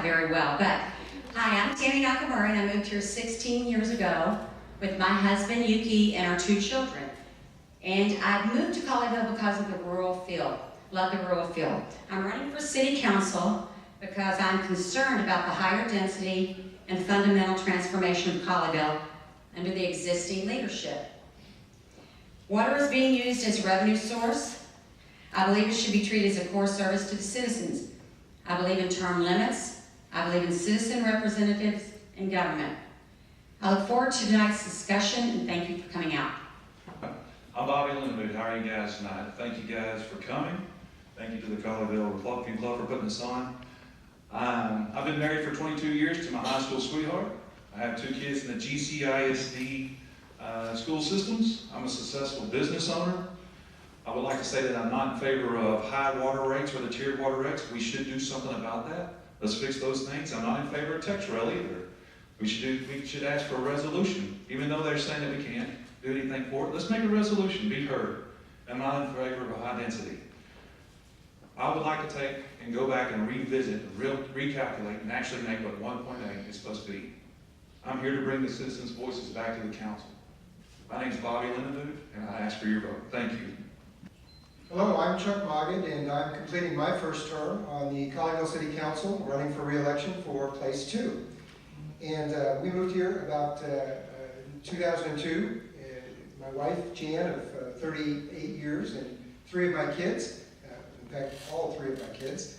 very well, but hi, I'm Tammy Nakamura, and I moved here 16 years ago with my husband Yuki and our 2 children. And I moved to Colleyville because of the rural feel. Love the rural feel. I'm running for city council because I'm concerned about the higher density and fundamental transformation of Colleyville under the existing leadership. Water is being used as a revenue source. I believe it should be treated as a core service to the citizens. I believe in term limits. I believe in citizen representatives in government. I look forward to tonight's discussion, and thank you for coming out. I'm Bobby Lindemood. How are you guys tonight? Thank you guys for coming. Thank you to the Colleyville Republican Club for putting this on. I've been married for 22 years to my high school sweetheart. I have 2 kids in the GCISD school systems. I'm a successful business owner. I would like to say that I'm not in favor of high water rates or the tiered water rates. We should do something about that. Let's fix those things. I'm not in favor of tax rail either. We should ask for a resolution. Even though they're saying that we can't do anything for it, let's make a resolution, be heard. I'm not in favor of a high density. I would like to take and go back and revisit, recalculate, and actually make what 1.8 is supposed to be. I'm here to bring the citizens' voices back to the council. My name is Bobby Lindemood, and I ask for your vote. Thank you. Hello, I'm Chuck Moggett, and I'm completing my first term on the Colleyville City Council, running for re-election for Place 2. And we moved here about 2002. My wife, Jan, of 38 years, and 3 of my kids, in fact, all 3 of my kids.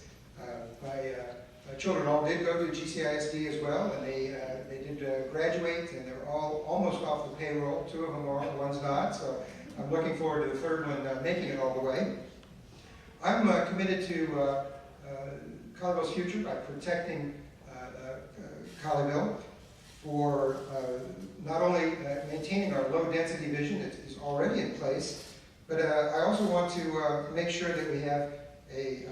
My children all did go to GCISD as well, and they did graduate, and they're all almost off the payroll. 2 of them are, one's not, so I'm looking forward to the 3rd one making it all the way. I'm committed to Colleyville's future by protecting Colleyville for not only maintaining our low density vision that is already in place, but I also want to make sure that we have a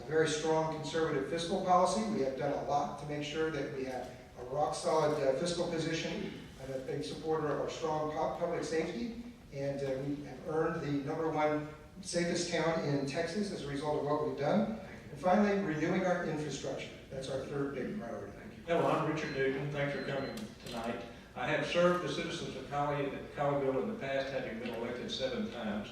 very strong conservative fiscal policy. We have done a lot to make sure that we have a rock solid fiscal position. I'm a big supporter of our strong public safety, and we have earned the #1 safest town in Texas as a result of what we've done. And finally, renewing our infrastructure. That's our 3rd big priority. Hello, I'm Richard Newton. Thanks for coming tonight. I have served the citizens of Colleyville in the past, having been elected 7 times.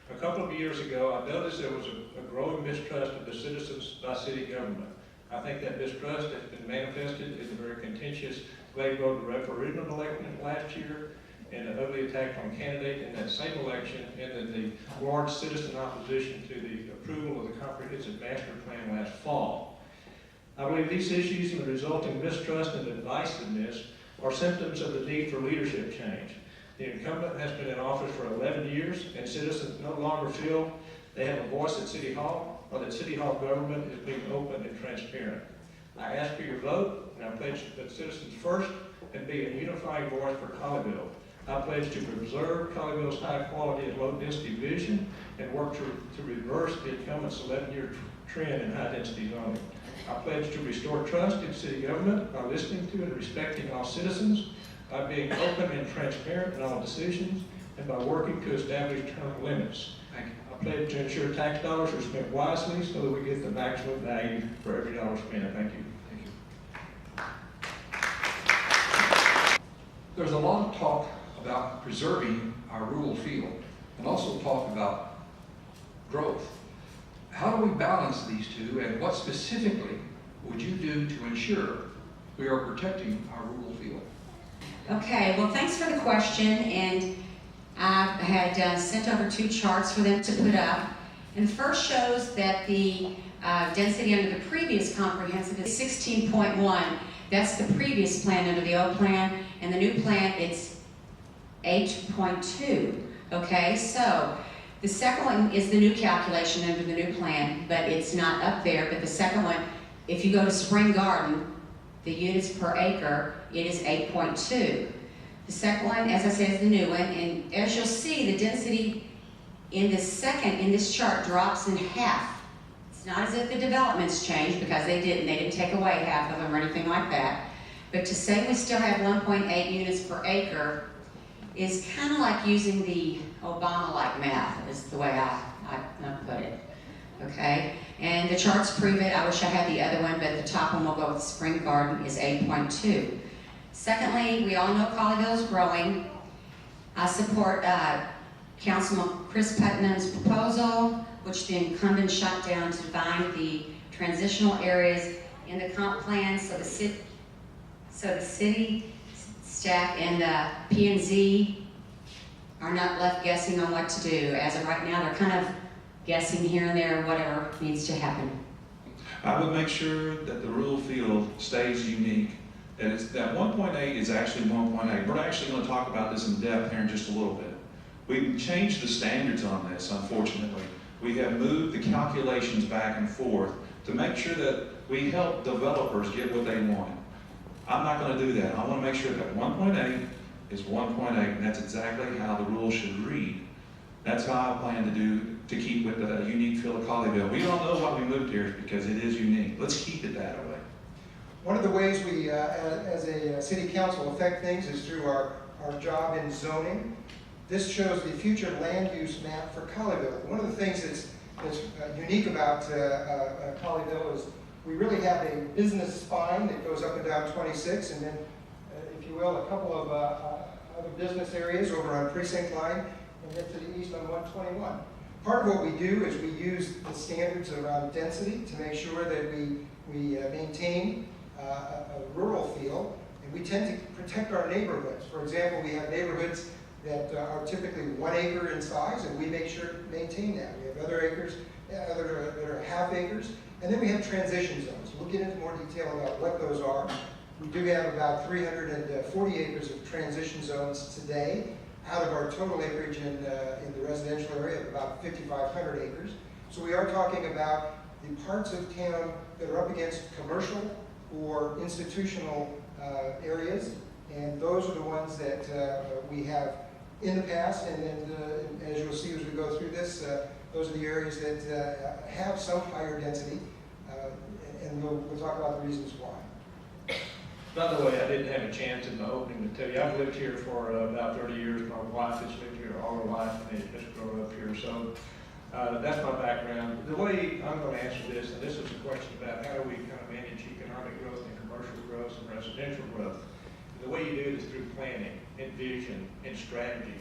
A couple of years ago, I noticed there was a growing mistrust of the citizens by city government. I think that mistrust has been manifested in the very contentious Glade Road referendum election last year, and an ugly attack on a candidate in that same election, and then the large citizen opposition to the approval of the comprehensive master plan last fall. I believe these issues and the resulting mistrust and divisiveness are symptoms of the need for leadership change. The incumbent has been in office for 11 years, and citizens no longer feel they have a voice at City Hall, or that City Hall government is being open and transparent. I ask for your vote, and I pledge to put citizens first and be a unifying voice for Colleyville. I pledge to preserve Colleyville's high quality and low density vision and work to reverse the incumbent's 11-year trend in high density zoning. I pledge to restore trust in city government by listening to and respecting all citizens, by being open and transparent in all decisions, and by working to establish term limits. I pledge to ensure tax dollars are spent wisely so that we get the maximum value for every dollar spent. Thank you. There's a lot of talk about preserving our rural field, and also talk about growth. How do we balance these two, and what specifically would you do to ensure we are protecting our rural field? Okay, well, thanks for the question, and I had sent over 2 charts for them to put up. And the first shows that the density under the previous comprehensive is 16.1. That's the previous plan under the old plan, and the new plan, it's 8.2. Okay, so the second one is the new calculation under the new plan, but it's not up there. But the second one, if you go to Spring Garden, the units per acre, it is 8.2. The second one, as I said, is the new one, and as you'll see, the density in this chart drops in half. It's not as if the developments changed, because they didn't take away half of them or anything like that. But to say we still have 1.8 units per acre is kind of like using the Obama-like math, is the way I put it, okay? And the charts prove it. I wish I had the other one, but the top one we'll go with Spring Garden is 8.2. Secondly, we all know Colleyville is growing. I support Councilman Chris Putnam's proposal, which the incumbent shot down, to find the transitional areas in the comp plan so the city staff and the P&Z are not left guessing on what to do. As of right now, they're kind of guessing here and there, whatever needs to happen. I would make sure that the rural field stays unique. And it's, that 1.8 is actually 1.8. We're actually going to talk about this in depth here in just a little bit. We've changed the standards on this, unfortunately. We have moved the calculations back and forth to make sure that we help developers get what they want. I'm not going to do that. I want to make sure that 1.8 is 1.8, and that's exactly how the rules should read. That's how I plan to keep with the unique feel of Colleyville. We all know why we moved here, because it is unique. Let's keep it that way. One of the ways we, as a city council, affect things is through our job in zoning. This shows the future land use map for Colleyville. One of the things that's unique about Colleyville is we really have a business spine that goes up and down 26, and then, if you will, a couple of other business areas over on Precinct Line, and then to the east on 121. Part of what we do is we use the standards around density to make sure that we maintain a rural feel, and we tend to protect our neighborhoods. For example, we have neighborhoods that are typically 1 acre in size, and we make sure to maintain that. We have other acres that are half acres, and then we have transition zones. We'll get into more detail about what those are. We do have about 340 acres of transition zones today, out of our total acreage in the residential area of about 5,500 acres. So we are talking about the parts of town that are up against commercial or institutional areas, and those are the ones that we have in the past, and then as you'll see as we go through this, those are the areas that have some higher density, and we'll talk about the reasons why. By the way, I didn't have a chance in the opening to tell you, I've lived here for about 30 years. My wife has lived here all her life, and they just grown up here. So that's my background. The way I'm going to answer this, and this is a question about how do we kind of manage economic growth and commercial growth and residential growth. The way you do it is through planning and vision and strategy.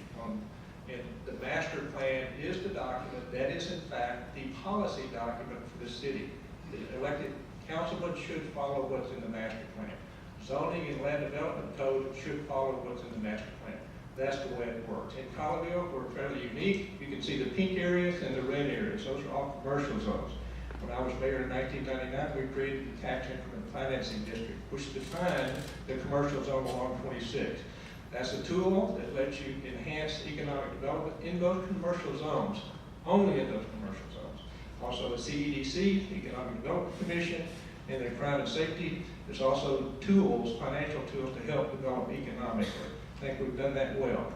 And the master plan is the document that is in fact the policy document for the city. The elected councilman should follow what's in the master plan. Zoning and land development code should follow what's in the master plan. That's the way it works. In Colleyville, we're fairly unique. You can see the pink areas and the red areas. Those are all commercial zones. When I was mayor in 1999, we created the tax increment financing district, which defined the commercial zone along 26. That's a tool that lets you enhance economic development in those commercial zones, only in those commercial zones. Also the CEDC, the Economic Development Commission, and the Crime and Safety. There's also tools, financial tools to help develop economically. I think we've done that well.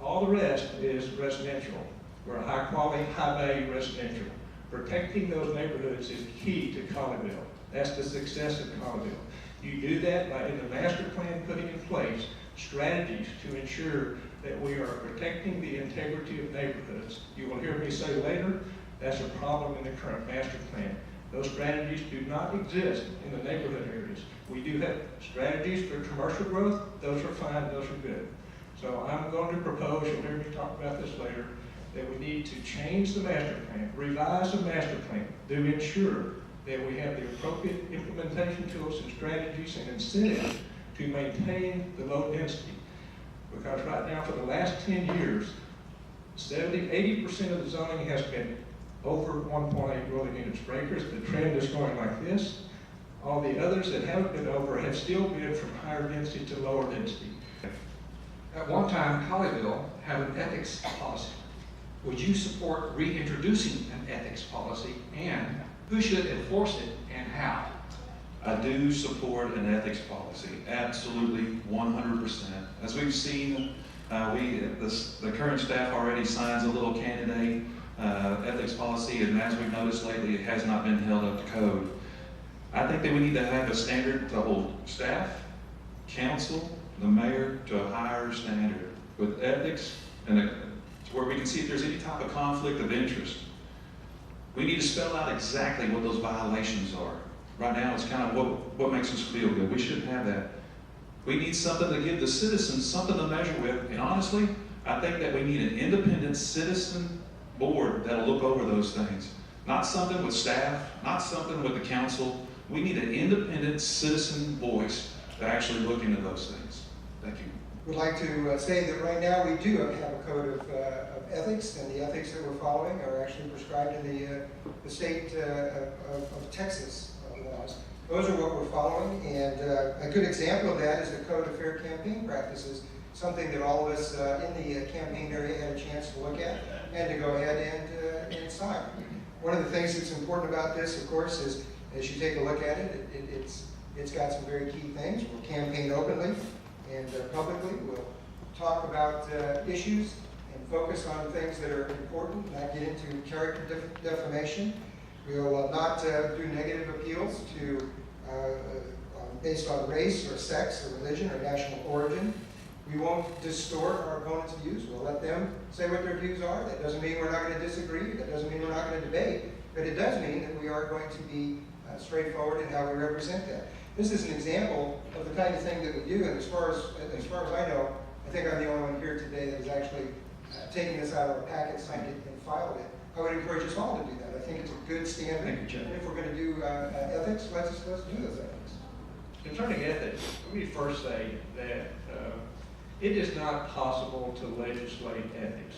All the rest is residential. We're a high quality, high value residential. Protecting those neighborhoods is key to Colleyville. That's the success of Colleyville. You do that by, in the master plan, putting in place strategies to ensure that we are protecting the integrity of neighborhoods. You will hear me say later, that's a problem in the current master plan. Those strategies do not exist in the neighborhood areas. We do have strategies for commercial growth. Those are fine, those are good. So I'm going to propose, you'll hear me talk about this later, that we need to change the master plan, revise the master plan to ensure that we have the appropriate implementation tools and strategies and incentives to maintain the low density. Because right now, for the last 10 years, 80% of the zoning has been over 1.8 dwelling units per acre. The trend is going like this. All the others that haven't been over have still been from higher density to lower density. At one time, Colleyville had an ethics policy. Would you support reintroducing an ethics policy, and who should enforce it and how? I do support an ethics policy, absolutely 100%. As we've seen, the current staff already signs a little candidate ethics policy, and as we've noticed lately, it has not been held up to code. I think that we need to have a standard to hold staff, council, the mayor to a higher standard with ethics, and to where we can see if there's any type of conflict of interest. We need to spell out exactly what those violations are. Right now, it's kind of what makes us feel good. We shouldn't have that. We need something to give the citizens something to measure with. And honestly, I think that we need an independent citizen board that'll look over those things. Not something with staff, not something with the council. We need an independent citizen voice to actually look into those things. Thank you. Would like to say that right now we do have a code of ethics, and the ethics that we're following are actually prescribed in the state of Texas laws. Those are what we're following, and a good example of that is the Code of Fair Campaign Practices, something that all of us in the campaign area had a chance to look at and to go ahead and sign. One of the things that's important about this, of course, is as you take a look at it, it's got some very key things. We'll campaign openly and publicly. We'll talk about issues and focus on things that are important, not get into character defamation. We'll not do negative appeals to based on race or sex or religion or national origin. We won't distort our opponents' views. We'll let them say what their views are. That doesn't mean we're not going to disagree. That doesn't mean we're not going to debate. But it does mean that we are going to be straightforward in how we represent that. This is an example of the kind of thing that we do. And as far as I know, I think I'm the only one here today that is actually taking this out of a packet, signed it, and filed it. I would encourage us all to do that. I think it's a good standard. Thank you, Jim. And if we're going to do ethics, let's do those ethics. Concerning ethics, let me first say that it is not possible to legislate ethics.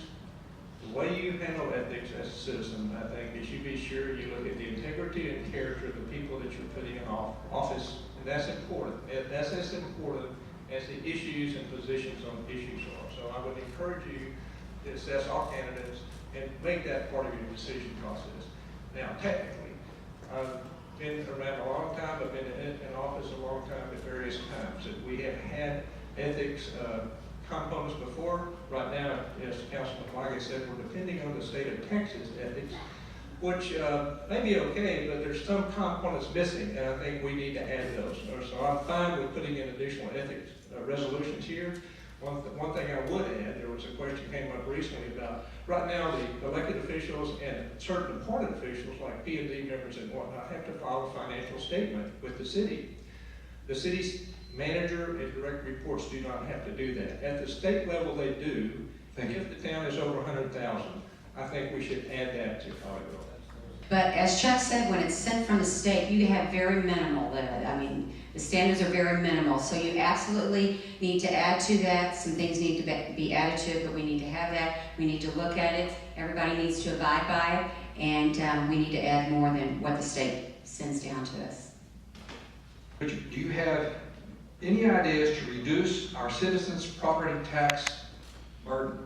The way you handle ethics as a citizen, I think, is you be sure you look at the integrity and character of the people that you're putting in office, and that's important. That's as important as the issues and positions on issues are. So I would encourage you to assess all candidates and make that part of your decision process. Now, technically, I've been around a long time. I've been in office a long time at various times. And we have had ethics components before. Right now, as Councilman Wygant said, we're depending on the state of Texas ethics, which may be okay, but there's some components missing, and I think we need to add those. So I'm fine with putting in additional ethics resolutions here. One thing I would add, there was a question came up recently about, right now the elected officials and certain appointed officials like P&D members and whatnot have to file a financial statement with the city. The city's manager and direct reports do not have to do that. At the state level they do. If the town is over 100,000, I think we should add that to Colleyville. But as Chuck said, when it's sent from the state, you have very minimal. The standards are very minimal. So you absolutely need to add to that. Some things need to be added to it, but we need to have that. We need to look at it. Everybody needs to abide by it. And we need to add more than what the state sends down to us. Richard, do you have any ideas to reduce our citizens' property tax burden?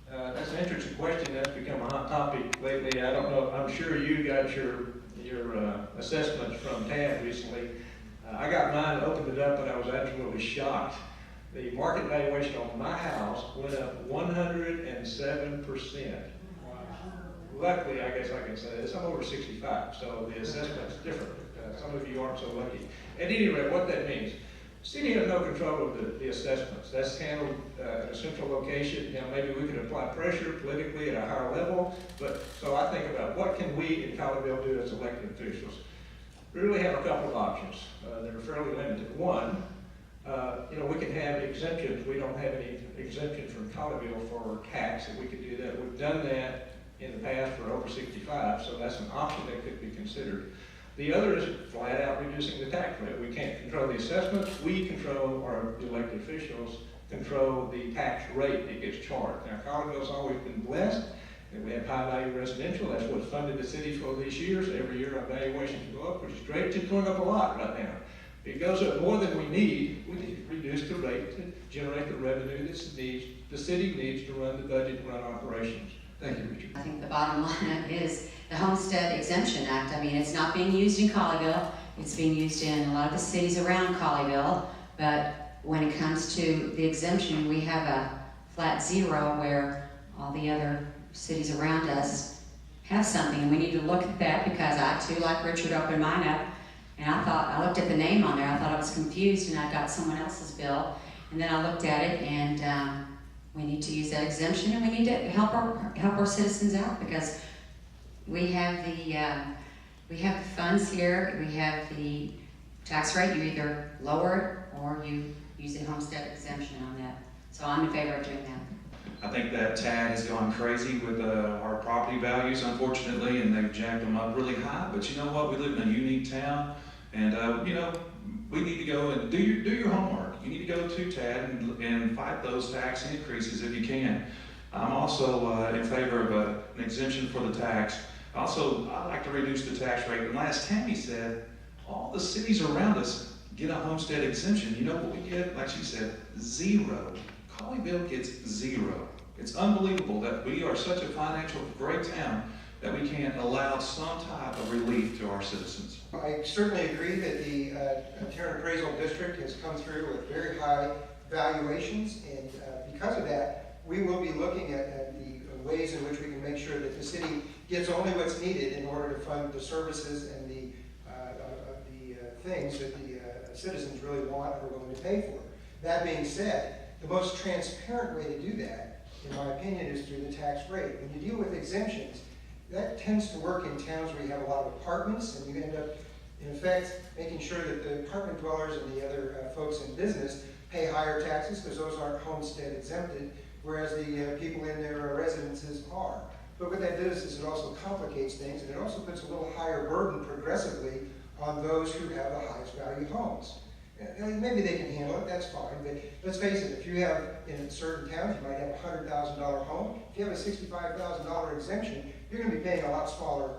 That's an interesting question. That's become a hot topic lately. I don't know. I'm sure you got your assessments from TAB recently. I got mine and opened it up, and I was absolutely shocked. The market valuation on my house went up 107%. Luckily, I guess I can say this, I'm over 65, so the assessment's different. Some of you aren't so lucky. At any rate, what that means, the city has no control of the assessments. That's handled at a central location. Now, maybe we could apply pressure politically at a higher level, but so I think about what can we in Colleyville do as elected officials. We really have a couple of options. They're fairly limited. One, we can have exemptions. We don't have any exemptions from Colleyville for tax, and we could do that. We've done that in the past for over 65, so that's an option that could be considered. The other is flat out reducing the tax rate. We can't control the assessments. We control, our elected officials control the tax rate that gets charged. Now, Colleyville's always been blessed that we have high value residential. That's what funded the city for these years. Every year our valuations go up, which is great. It's going up a lot right now. If it goes up more than we need to reduce the rate to generate the revenue that the city needs to run the budget and run operations. Thank you, Richard. I think the bottom line is the Homestead Exemption Act. It's not being used in Colleyville. It's being used in a lot of the cities around Colleyville. But when it comes to the exemption, we have a flat zero where all the other cities around us have something. And we need to look at that because I too, like Richard, opened mine up. And I looked at the name on there. I thought I was confused and I got someone else's bill. And then I looked at it and we need to use that exemption, and we need to help our citizens out, because we have the funds here, we have the tax rate. You either lower it or you use the homestead exemption on that. So I'm in favor of doing that. I think that TAD has gone crazy with our property values, unfortunately, and they've jacked them up really high. But you know what? We live in a unique town, and you know, we need to go and do your homework. You need to go to TAD and fight those tax increases if you can. I'm also in favor of an exemption for the tax. Also, I like to reduce the tax rate. And last Tammy said, all the cities around us get a homestead exemption. You know what we get? Like she said, 0. Colleyville gets 0. It's unbelievable that we are such a financial great town that we can't allow some type of relief to our citizens. I certainly agree that the Tarrant Appraisal District has come through with very high valuations, and because of that, we will be looking at the ways in which we can make sure that the city gets only what's needed in order to fund the services and the things that the citizens really want or are willing to pay for. That being said, the most transparent way to do that, in my opinion, is through the tax rate. When you deal with exemptions, that tends to work in towns where you have a lot of apartments, and you end up, in effect, making sure that the apartment dwellers and the other folks in business pay higher taxes because those aren't homestead exempted, whereas the people in their residences are. But what that does is it also complicates things, and it also puts a little higher burden progressively on those who have the highest value homes. And maybe they can handle it, that's fine, but let's face it, if you have, in certain towns, you might have a $100,000 home. If you have a $65,000 exemption, you're going to be paying a lot smaller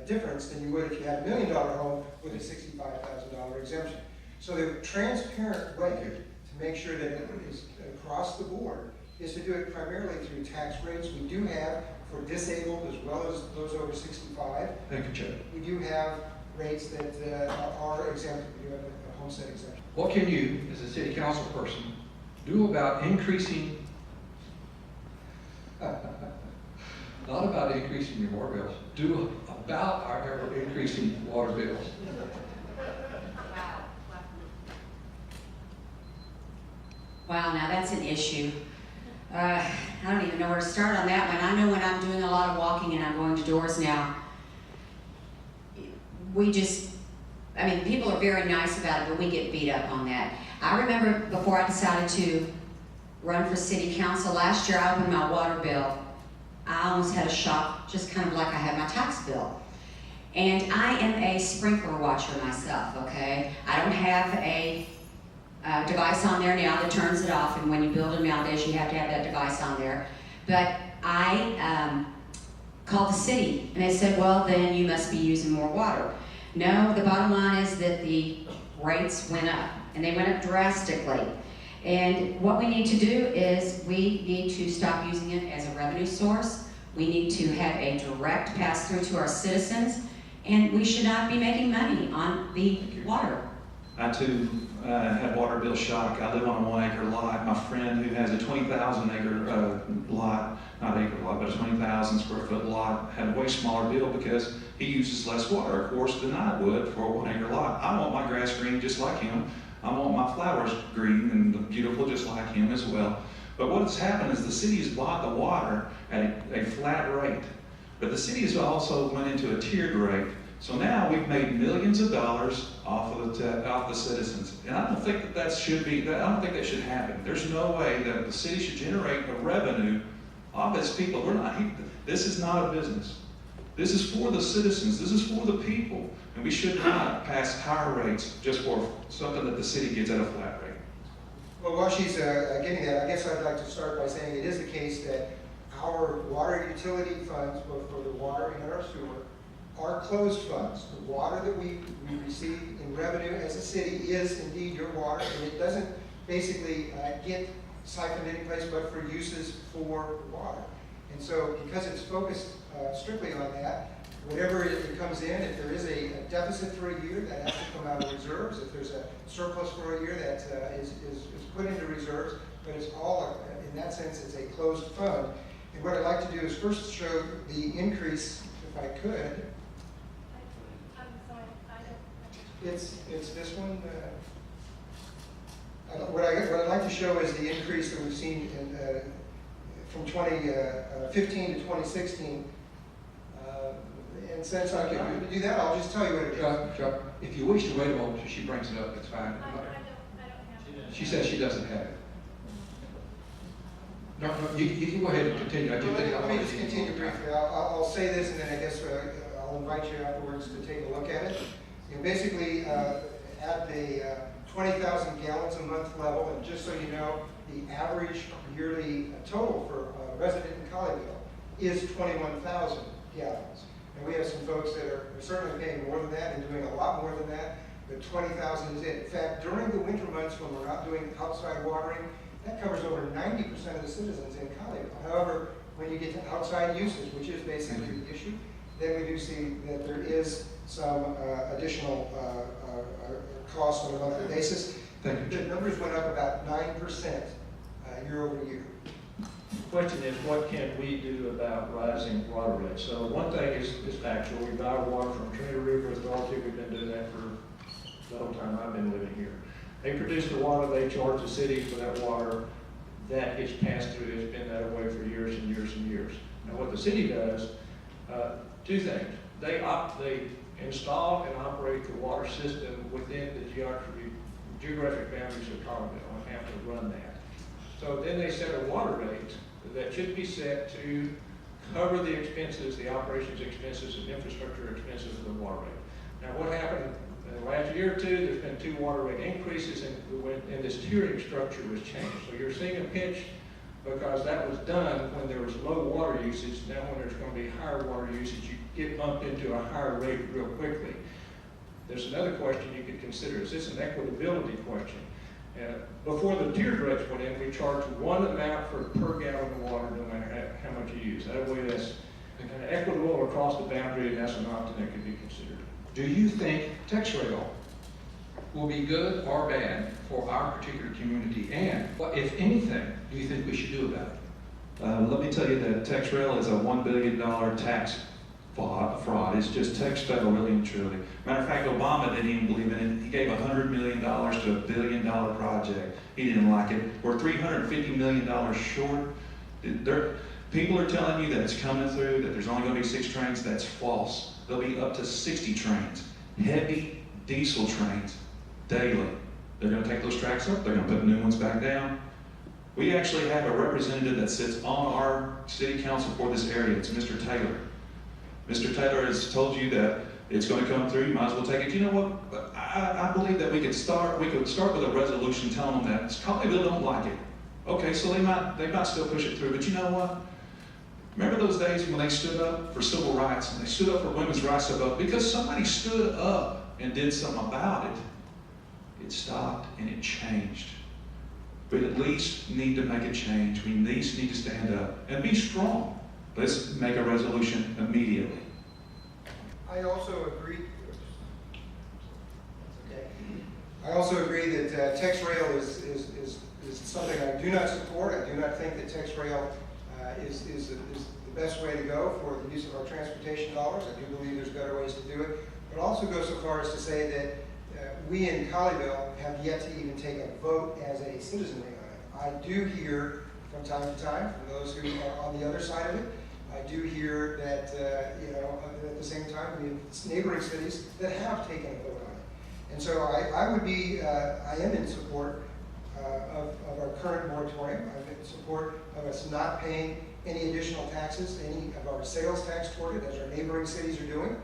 difference than you would if you had a $1 million home with a $65,000 exemption. So the transparent way to make sure that it is across the board is to do it primarily through tax rates. We do have, for disabled as well as those over 65, Thank you, Chuck. we do have rates that are exempt. We do have a homestead exemption. What can you, as a city council person, do about increasing, not about increasing your water bills, do about our ever increasing water bills? Wow, now that's an issue. I don't even know where to start on that one. I know when I'm doing a lot of walking and I'm going to doors now, people are very nice about it, but we get beat up on that. I remember before I decided to run for city council last year, I opened my water bill. I almost had a shock, just kind of like I had my tax bill. And I am a sprinkler watcher myself, okay? I don't have a device on there now that turns it off, and when you build them nowadays, you have to have that device on there. But I called the city, and they said, well, then you must be using more water. No, the bottom line is that the rates went up, and they went up drastically. And what we need to do is we need to stop using it as a revenue source. We need to have a direct pass-through to our citizens, and we should not be making money on the water. I too had water bill shock. I live on a 1 acre lot. My friend who has a 20,000 acre lot, not acre lot, but a 20,000 square foot lot, had a way smaller bill because he uses less water, of course, than I would for a 1 acre lot. I want my grass green just like him. I want my flowers green and beautiful just like him as well. But what has happened is the city has bought the water at a flat rate. But the city has also went into a tiered rate. So now we've made millions of dollars off the citizens. And I don't think that should happen. There's no way that the city should generate a revenue off its people. This is not a business. This is for the citizens. This is for the people. And we should not pass higher rates just for something that the city gets at a flat rate. Well, while she's getting that, I guess I'd like to start by saying it is the case that our water utility funds, both for the water and our sewer, are closed funds. The water that we receive in revenue as a city is indeed your water, and it doesn't basically get siphoned any place but for uses for water. And so because it's focused strictly on that, whatever it comes in, if there is a deficit for a year, that has to come out of reserves. If there's a surplus for a year, that is put into reserves, but it's all, in that sense, it's a closed fund. And what I'd like to do is first show the increase, if I could. I'm sorry, I don't. It's this one. What I'd like to show is the increase that we've seen from 2015 to 2016. And since I can do that, I'll just tell you what it is. Chuck, if you wish to wait a moment till she brings it up, that's fine. I don't have She says she doesn't have it. No, you can go ahead and continue. I do think I Let me want just to continue briefly. I'll say this, and then I guess I'll invite you afterwards to take a look at it. You know, basically, at the 20,000 gallons a month level, and just so you know, the average yearly total for a resident in Colleyville is 21,000 gallons. And we have some folks that are certainly paying more than that and doing a lot more than that, but 20,000 is it. In fact, during the winter months when we're not doing outside watering, that covers over 90% of the citizens in Colleyville. However, when you get to outside usage, which is basically the issue, then we do see that there is some additional cost on a monthly basis. Thank you. The numbers went up about 9% year over year. The question is, what can we do about rising water rates? So one thing is factual. We buy water from Trinity River Authority. We've been doing that for the whole time I've been living here. They produce the water, they charge the city for that water. That is passed through. It's been that way for years and years and years. Now what the city does, two things. They install and operate the water system within the geographic boundaries of Colleyville and have to run that. So then they set a water rate that should be set to cover the expenses, the operations expenses and infrastructure expenses of the water rate. Now what happened in the last year or two, there's been 2 water rate increases and this tiering structure was changed. So you're seeing a pinch because that was done when there was low water usage. Now when there's going to be higher water usage, you get bumped into a higher rate real quickly. There's another question you could consider. Is this an equitability question? Before the tiered rates went in, we charged one amount for per gallon of water no matter how much you use. That way that's equitable across the boundary, and that's an option that could be considered. Do you think TexRail will be good or bad for our particular community? And what, if anything, do you think we should do about it? Let me tell you that TexRail is a $1 billion tax fraud. It's just tax federal, really and truly. Matter of fact, Obama didn't even believe in it. He gave $100 million to a $1 billion project. He didn't like it. We're $350 million short. People are telling you that it's coming through, that there's only going to be 6 trains. That's false. There'll be up to 60 trains, heavy diesel trains, daily. They're going to take those tracks up. They're going to put new ones back down. We actually have a representative that sits on our city council for this area. It's Mr. Taylor. Mr. Taylor has told you that it's going to come through. You might as well take it. You know what? I believe that we could start with a resolution telling them that Colleyville don't like it. Okay, so they might still push it through. But you know what? Remember those days when they stood up for civil rights and they stood up for women's rights to vote? Because somebody stood up and did something about it, it stopped and it changed. We at least need to make a change. We at least need to stand up and be strong. Let's make a resolution immediately. I also agree. Okay. I also agree that TexRail is something I do not support. I do not think that TexRail is the best way to go for the use of our transportation dollars. I do believe there's better ways to do it. But also go so far as to say that we in Colleyville have yet to even take a vote as a citizenry on it. I do hear from time to time from those who are on the other side of it. I do hear that, at the same time, we have neighboring cities that have taken a vote on it. And so I am in support of our current moratorium. I'm in support of us not paying any additional taxes, any of our sales tax toward it, as our neighboring cities are doing.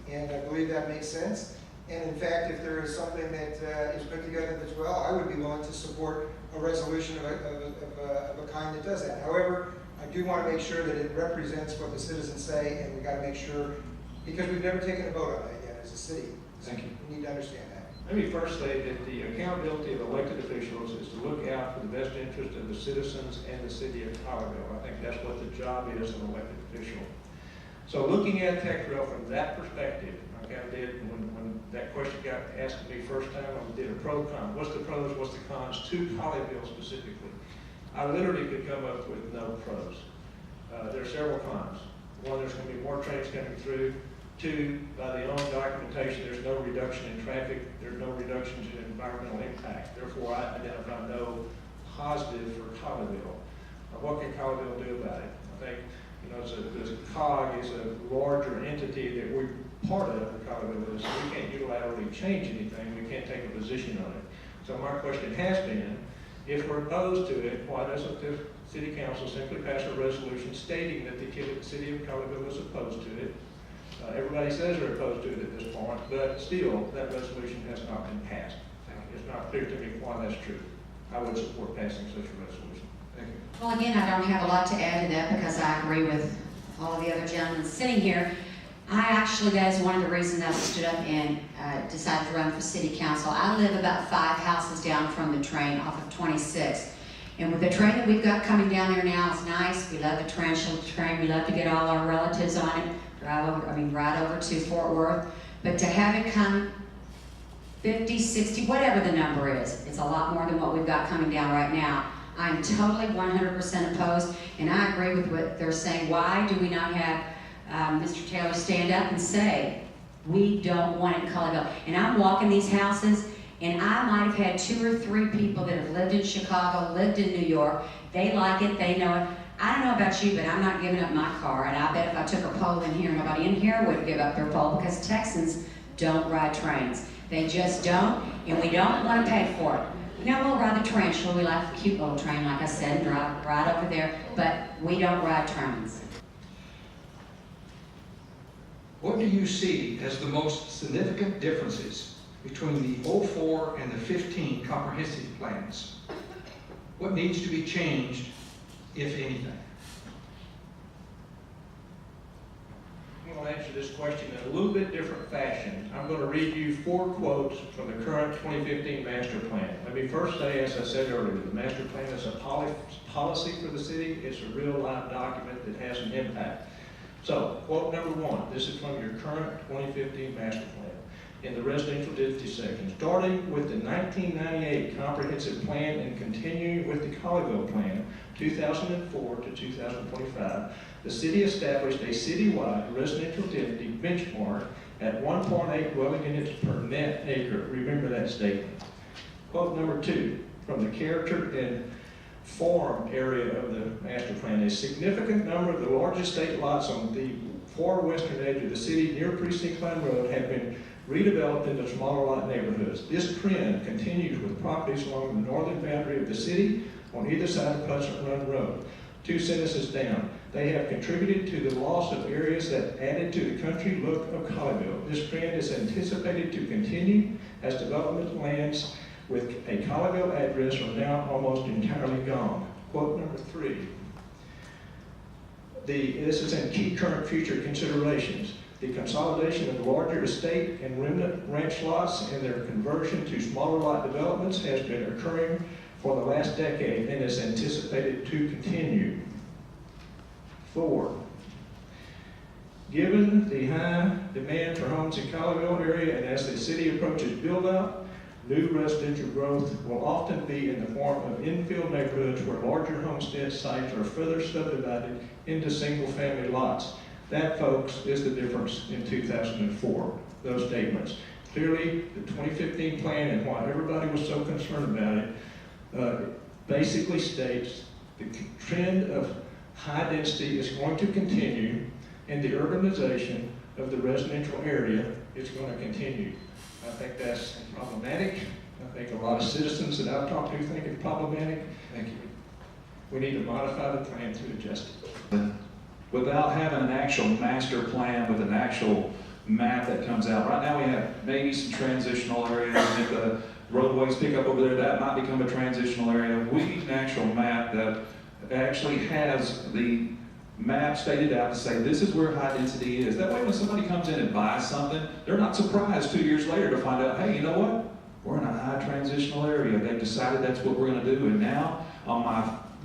And I believe that makes sense. And in fact, if there is something that is put together that's well, I would be willing to support a resolution of a kind that does that. However, I do want to make sure that it represents what the citizens say, and we've got to make sure, because we've never taken a vote on that yet as a city. Thank you. We need to understand that. Let me first say that the accountability of elected officials is to look out for the best interest of the citizens and the city of Colleyville. I think that's what the job is of an elected official. So looking at TexRail from that perspective, I kind of did, when that question got asked to me first time, I did a pro-con. What's the pros, what's the cons to Colleyville specifically? I literally could come up with no pros. There are several cons. One, there's going to be more trains coming through. 2, by the own documentation, there's no reduction in traffic. There's no reduction reductions in environmental impact. Therefore, I identify no positive for Colleyville. What can Colleyville do about it? I think, the COG is a larger entity that we're part of, the Colleyville is, so we can't unilaterally change anything, we can't take a position on it. So my question has been, if we're opposed to it, why doesn't the city council simply pass a resolution stating that the city of Colleyville is opposed to it? Everybody says they're opposed to it at this point, but still, that resolution has not been passed. It's not clear to me why that's true. I would support passing such a resolution. Thank you. Well, again, I don't have a lot to add to that because I agree with all of the other gentlemen sitting here. That is one of the reasons I stood up and decided to run for city council. I live about 5 houses down from the train off of 26. And with the train that we've got coming down there now, it's nice. We love the torrential train. We love to get all our relatives on it, ride over to Fort Worth. But to have it come 50, 60, whatever the number is, it's a lot more than what we've got coming down right now. I'm totally 100% opposed, and I agree with what they're saying. Why do we not have Mr. Taylor stand up and say, we don't want it in Colleyville? And I'm walking these houses, and I might have had 2 or 3 people that have lived in Chicago, lived in New York. They like it, they know it. I don't know about you, but I'm not giving up my car, and I bet if I took a poll in here, nobody in here would give up their poll because Texans don't ride trains. They just don't, and we don't want to pay for it. We'll ride the tarantula. We like the cute little train, like I said, and ride over there, but we don't ride trains. What do you see as the most significant differences between the 04 and the 15 comprehensive plans? What needs to be changed, if anything? I'm going to answer this question in a little bit different fashion. I'm going to read you 4 quotes from the current 2015 master plan. Let me first say, as I said earlier, the master plan is a policy for the city. It's a real live document that has an impact. So, quote number 1, this is from your current 2015 master plan. In the residential density section, starting with the 1998 comprehensive plan and continuing with the Colleyville plan, 2004 to 2025, the city established a citywide residential density benchmark at 1.8 dwelling units per net acre. Remember that statement. Quote number 2, from the character and form area of the master plan, a significant number of the largest state lots on the far western edge of the city near Precinct Line Road have been redeveloped into smaller lot neighborhoods. This trend continues with properties along the northern boundary of the city on either side of Pleasant Run Road. 2 sentences down, they have contributed to the loss of areas that added to the country look of Colleyville. This trend is anticipated to continue as development lands with a Colleyville address are now almost entirely gone. Quote number 3, this is in key current future considerations. The consolidation of larger estate and remnant ranch lots and their conversion to smaller lot developments has been occurring for the last decade and is anticipated to continue. 4, given the high demand for homes in Colleyville area and as the city approaches build-out, new residential growth will often be in the form of infill neighborhoods where larger homestead sites are further subdivided into single-family lots. That, folks, is the difference in 2004, those statements. Clearly, the 2015 plan and why everybody was so concerned about it basically states the trend of high density is going to continue and the urbanization of the residential area is going to continue. I think that's problematic. I think a lot of citizens that I've talked to think it's problematic. Thank you. We need to modify the plan to adjust it. Without having an actual master plan with an actual map that comes out. Right now we have maybe some transitional areas. If the roadways pick up over there, that might become a transitional area. We need an actual map that actually has the map stated out to say this is where high density is. That way when somebody comes in and buys something, they're not surprised 2 years later to find out, hey, you know what? We're in a high transitional area. They've decided that's what we're going to do. And now on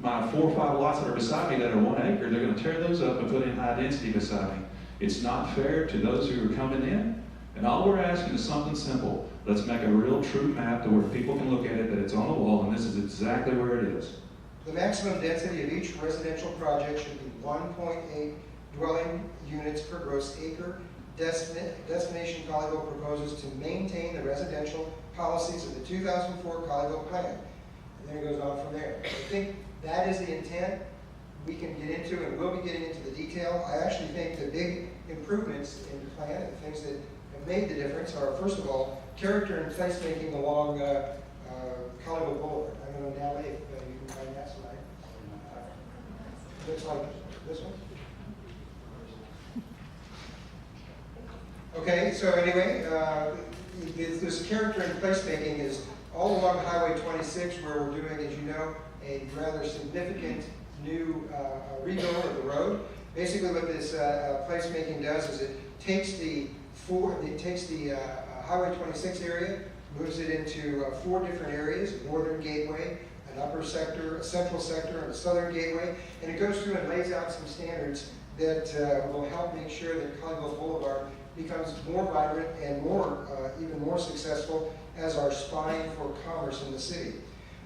my 4 or 5 lots that are beside me that are 1 acre, they're going to tear those up and put in high density beside me. It's not fair to those who are coming in. And all we're asking is something simple. Let's make a real true map to where people can look at it, that it's on the wall, and this is exactly where it is. The maximum density of each residential project should be 1.8 dwelling units per gross acre. Destination Colleyville proposes to maintain the residential policies of the 2004 Colleyville Plan. And then it goes on from there. I think that is the intent. We can get into, and we'll be getting into the detail. I actually think the big improvements in the plan and things that have made the difference are, first of all, character and placemaking along Colleyville Boulevard. I'm going to now, if you can find that slide. Looks like this one. Okay, so anyway, this character and placemaking is all along Highway 26, where we're doing, as you know, a rather significant new rebuild of the road. Basically, what this placemaking does is it takes the Highway 26 area, moves it into 4 different areas: a northern gateway, an upper sector, a central sector, and a southern gateway. And it goes through and lays out some standards that will help make sure that Colleyville Boulevard becomes more vibrant and even more successful as our spine for commerce in the city.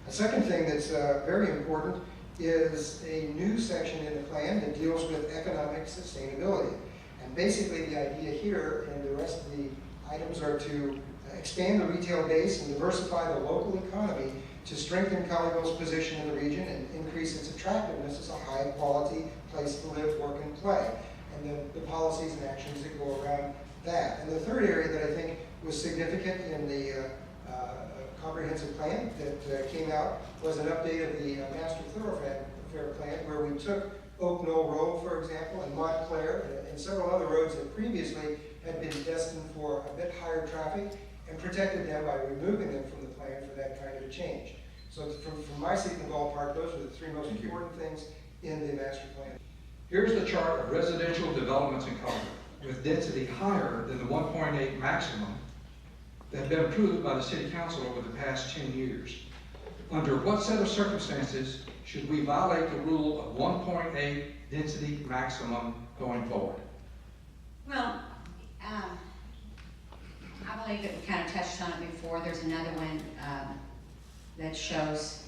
A second thing that's very important is a new section in the plan that deals with economic sustainability. And basically the idea here, and the rest of the items, are to expand the retail base and diversify the local economy to strengthen Colleyville's position in the region and increase its attractiveness as a high-quality place to live, work, and play, and the policies and actions that go around that. And the third area that I think was significant in the comprehensive plan that came out was an update of the master thoroughfare plan, where we took Oak Knoll Road, for example, and Montclair, and several other roads that previously had been destined for a bit higher traffic, and protected them by removing them from the plan for that kind of a change. So from my seat in the ballpark, those are the 3 most important things in the master plan. Here's the chart of residential developments in Colleyville with density higher than the 1.8 maximum that have been approved by the City Council over the past 10 years. Under what set of circumstances should we violate the rule of 1.8 density maximum going forward? Well, I believe that we kind of touched on it before. There's another one that shows,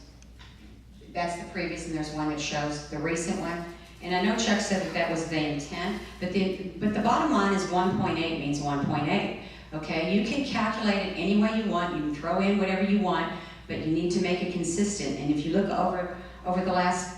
that's the previous, and there's one that shows the recent one. And I know Chuck said that that was the intent, but the bottom line is 1.8 means 1.8. Okay, you can calculate it any way you want. You can throw in whatever you want, but you need to make it consistent. And if you look over the last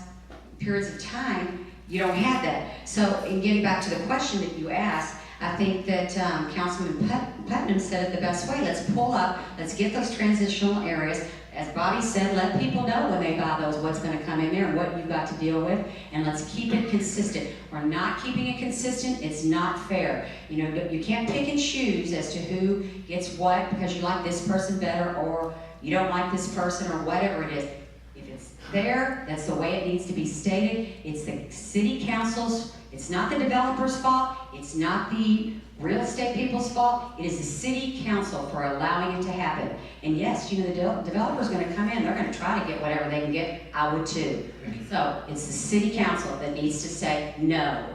periods of time, you don't have that. So in getting back to the question that you asked, I think that Councilman Putnam said it the best way. Let's pull up, let's get those transitional areas. As Bobby said, let people know when they buy those what's going to come in there and what you've got to deal with, and let's keep it consistent. We're not keeping it consistent, it's not fair. You know, you can't pick and choose as to who gets what because you like this person better or you don't like this person or whatever it is. If it's there, that's the way it needs to be stated. It's the city council's, it's not the developer's fault, it's not the real estate people's fault, it is the city council for allowing it to happen. And yes, you know, the developer's going to come in, they're going to try to get whatever they can get. I would too. So it's the city council that needs to say no.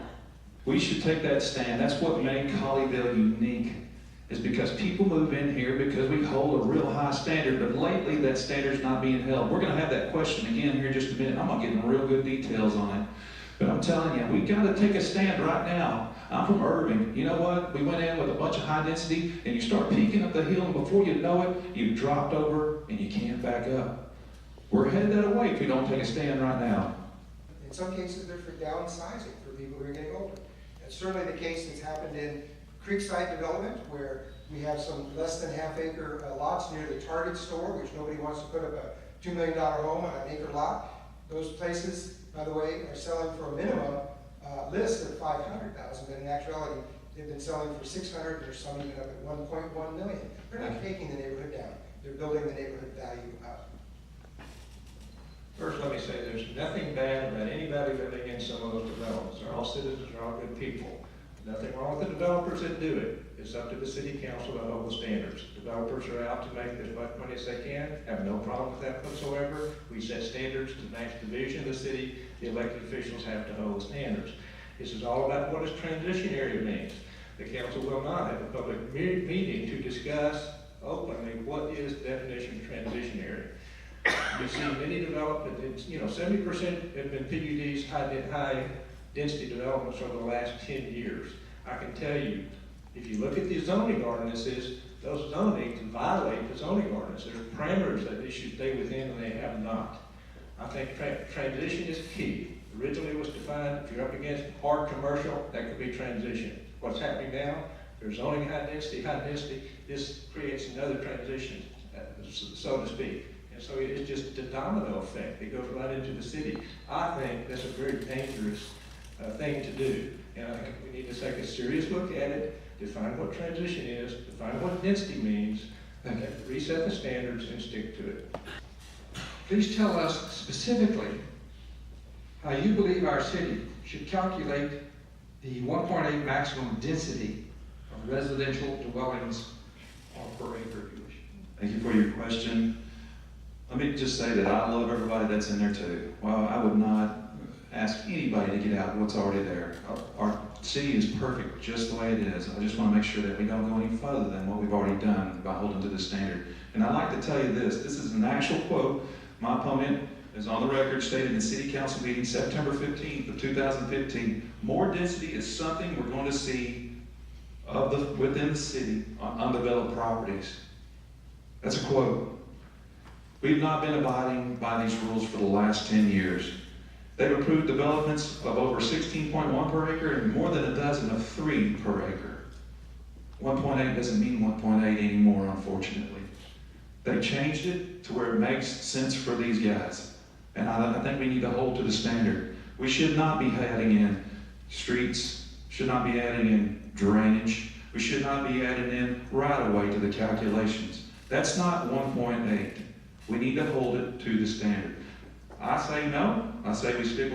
We should take that stand. That's what made Colleyville unique, is because people move in here because we hold a real high standard, but lately that standard's not being held. We're going to have that question again here in just a minute. I'm going to get into real good details on it. But I'm telling you, we've got to take a stand right now. I'm from Irving. You know what? We went in with a bunch of high density, and you start peaking up the hill, and before you know it, you've dropped over, and you can't back up. We're headed that way if we don't take a stand right now. In some cases, they're for downsizing for people who are getting older. That's certainly the case that's happened in Creekside development, where we have some less than half-acre lots near the Target store, which nobody wants to put up a $2 million home on an acre lot. Those places, by the way, are selling for a minimum list of $500,000, but in actuality, they've been selling for $600,000, or some even up at $1.1 million. They're not taking the neighborhood down. They're building the neighborhood value up. First, let me say there's nothing bad about anybody living in some of those developments. They're all citizens, they're all good people. Nothing wrong with the developers that do it. It's up to the city council to hold the standards. Developers are out to make as much money as they can, have no problem with that whatsoever. We set standards to match the vision of the city. The elected officials have to hold the standards. This is all about what does transition area means. The council will not have a public meeting to discuss openly what is the definition of transition area. We see many development, 70% have been PUDs, high density developments over the last 10 years. I can tell you, if you look at the zoning ordinances, those zonings violate the zoning ordinance. There's parameters that they should stay within and they have not. I think transition is key. Originally it was defined, if you're up against hard commercial, that could be transition. What's happening now, there's zoning high density, this creates another transition, so to speak. And so it's just a domino effect. It goes right into the city. I think that's a very dangerous thing to do. And I think we need to take a serious look at it, define what transition is, define what density means, and then reset the standards and stick to it. Please tell us specifically how you believe our city should calculate the 1.8 maximum density of residential dwellings per acre. Thank you for your question. Let me just say that I love everybody that's in there too. Well, I would not ask anybody to get out what's already there. Our city is perfect just the way it is. I just want to make sure that we don't go any further than what we've already done by holding to the standard. And I'd like to tell you this is an actual quote. My opponent is on the record stated in City Council meeting September 15th of 2015, more density is something we're going to see within the city on undeveloped properties. That's a quote. We've not been abiding by these rules for the last 10 years. They've approved developments of over 16.1 per acre and more than a dozen of 3 per acre. 1.8 doesn't mean 1.8 anymore, unfortunately. They changed it to where it makes sense for these guys. And I think we need to hold to the standard. We should not be adding in streets, should not be adding in drainage. We should not be adding in right-of-way to the calculations. That's not 1.8. We need to hold it to the standard. I say no. I say we stick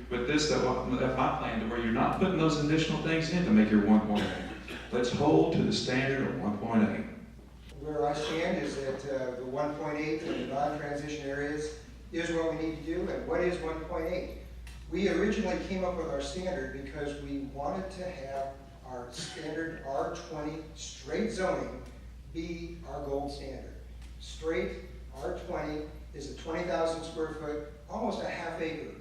with this, that my plan, to where you're not putting those additional things in to make your 1.8. Let's hold to the standard of 1.8. Where I stand is that the 1.8 in the non-transition areas is what we need to do. And what is 1.8? We originally came up with our standard because we wanted to have our standard R20 straight zoning be our gold standard. Straight R20 is a 20,000 square foot, almost a half acre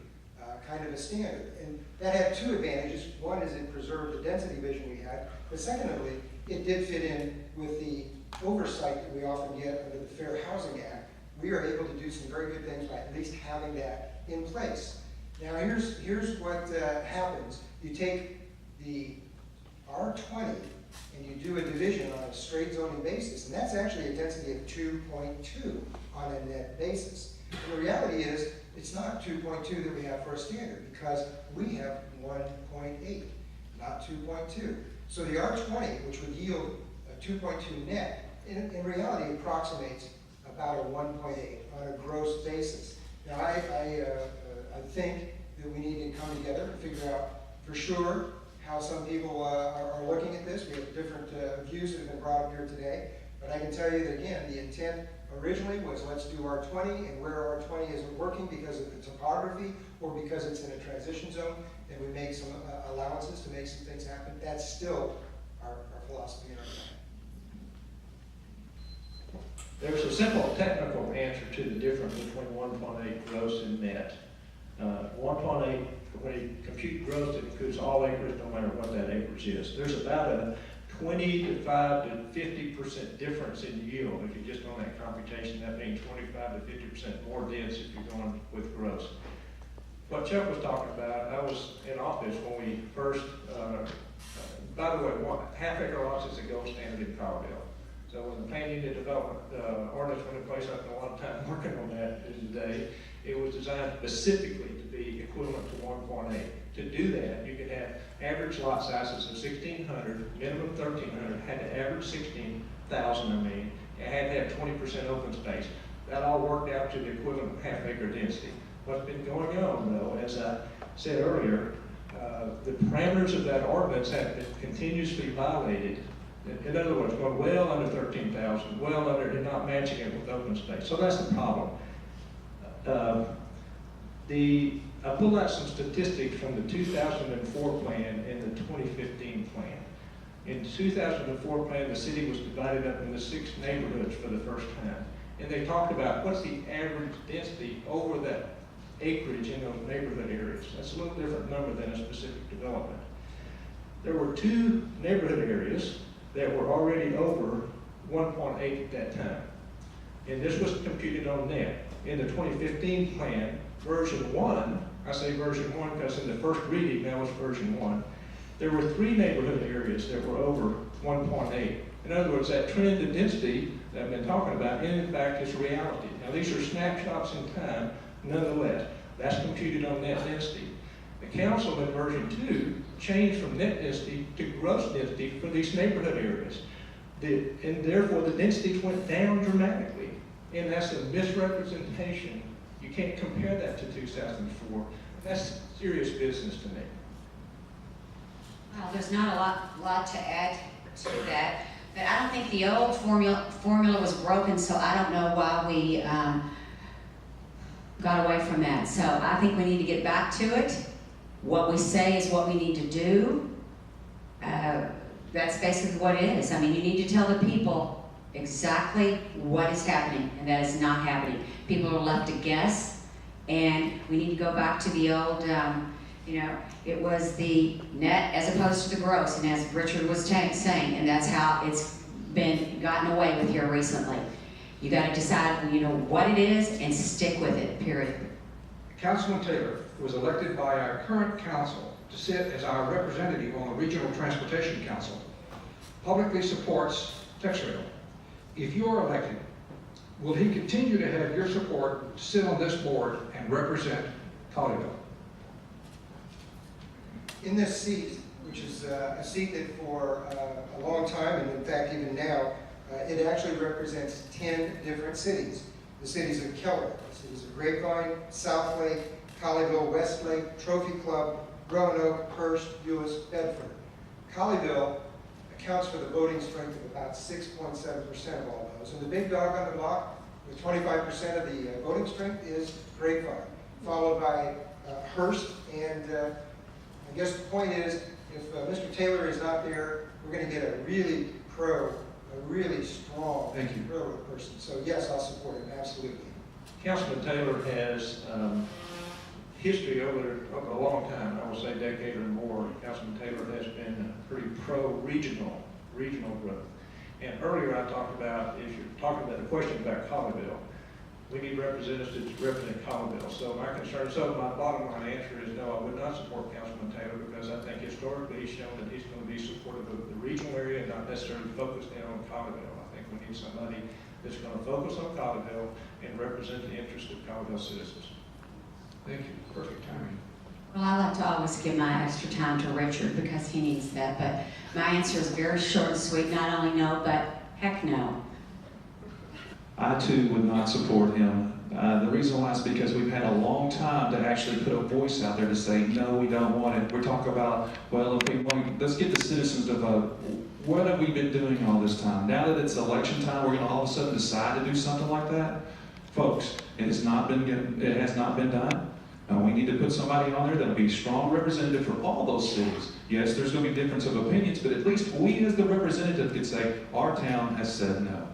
kind of a standard. And that had 2 advantages. One is it preserved the density vision we had, but secondly, it did fit in with the oversight that we often get under the Fair Housing Act. We are able to do some very good things by at least having that in place. Now here's what happens. You take the R20 and you do a division on a straight zoning basis, and that's actually a density of 2.2 on a net basis. And the reality is, it's not 2.2 that we have for a standard, because we have 1.8, not 2.2. So the R20, which would yield a 2.2 net, in reality approximates about a 1.8 on a gross basis. Now I think that we need to come together and figure out for sure how some people are looking at this. We have different views that have been brought up here today. But I can tell you that, again, the intent originally was let's do R20, and where R20 isn't working because of the topography or because it's in a transition zone, then we make some allowances to make some things happen. That's still our philosophy and our plan. There's a simple technical answer to the difference between 1.8 gross and net. 1.8, when you compute gross, it includes all acres, no matter what that acreage is. There's about a 25 to 50% difference in yield. If you just on that computation, that means 25 to 50% more dense if you're going with gross. What Chuck was talking about, I was in office when we first, by the way, half-acre lots is a gold standard in Colorado. So when the planned unit development ordinance went in place, I spent a lot of time working on that today. It was designed specifically to be equivalent to 1.8. To do that, you could have average lot sizes of 1,600, minimum 1,300, had to average 16,000, I mean, and had to have 20% open space. That all worked out to the equivalent of half-acre density. What's been going on, though, as I said earlier, the parameters of that ordinance have been continuously violated. In other words, going well under 13,000, well under, and not matching it with open space. So that's the problem. I pulled out some statistics from the 2004 plan and the 2015 plan. In the 2004 plan, the city was divided up into 6 neighborhoods for the first time. And they talked about what's the average density over that acreage in those neighborhood areas. That's a little different number than a specific development. There were 2 neighborhood areas that were already over 1.8 at that time. And this was computed on net. In the 2015 plan, version 1, I say version 1 because in the first reading, that was version 1, there were 3 neighborhood areas that were over 1.8. In other words, that trend of density that I've been talking about, in fact, is reality. Now, these are snapshots in time, nonetheless. That's computed on net density. The council in version 2 changed from net density to gross density for these neighborhood areas. And therefore, the density went down dramatically. And that's a misrepresentation. You can't compare that to 2004. That's serious business to me. Well, there's not a lot to add to that, but I don't think the old formula was broken, so I don't know why we got away from that. So I think we need to get back to it. What we say is what we need to do. That's basically what it is. I mean, you need to tell the people exactly what is happening, and that is not happening. People are left to guess, and we need to go back to the old, it was the net as opposed to the gross, and as Richard was saying, and that's how it's been gotten away with here recently. You got to decide, what it is and stick with it, period. Councilman Taylor was elected by our current council to sit as our representative on the Regional Transportation Council, publicly supports TexRail. If you are elected, will he continue to have your support to sit on this board and represent Colleyville? In this seat, which is a seat that for a long time, and in fact even now, it actually represents 10 different cities. The cities of Keller, the cities of Grapevine, Southlake, Colleyville, Westlake, Trophy Club, Roanoke, Hearst, Euless, Bedford. Colleyville accounts for the voting strength of about 6.7% of all those. And the big dog on the block with 25% of the voting strength is Grapevine, followed by Hearst. And I guess the point is, if Mr. Taylor is not there, we're going to get a really strong railroad person. So yes, I'll support him, absolutely. Councilman Taylor has history over a long time, I will say a decade or more. Councilman Taylor has been pretty pro-regional growth. And earlier I talked about, if you're talking about the question about Colleyville, we need representatives to represent Colleyville. So my bottom line answer is no, I would not support Councilman Taylor because I think historically he's shown that he's going to be supportive of the regional area and not necessarily focused in on Colleyville. I think we need somebody that's going to focus on Colleyville and represent the interests of Colleyville citizens. Thank you. Perfect timing. Well, I like to always give my extra time to Richard because he needs that, but my answer is very short and sweet. Not only no, but heck no. I too would not support him. The reason why is because we've had a long time to actually put a voice out there to say, no, we don't want it. We're talking about, well, if we want, let's get the citizens to vote. What have we been doing all this time? Now that it's election time, we're going to all of a sudden decide to do something like that? Folks, it has not been done. We need to put somebody on there that'll be a strong representative for all those cities. Yes, there's going to be difference of opinions, but at least we as the representative could say, our town has said no.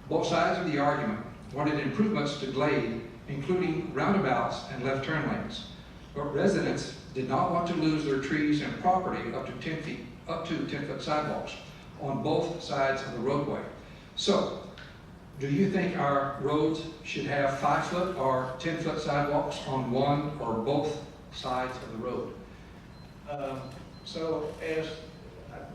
Both sides of the argument wanted improvements to Glade, including roundabouts and left turn lanes. But residents did not want to lose their trees and property up to 10-foot sidewalks on both sides of the roadway. So, do you think our roads should have 5-foot or 10-foot sidewalks on one or both sides of the road?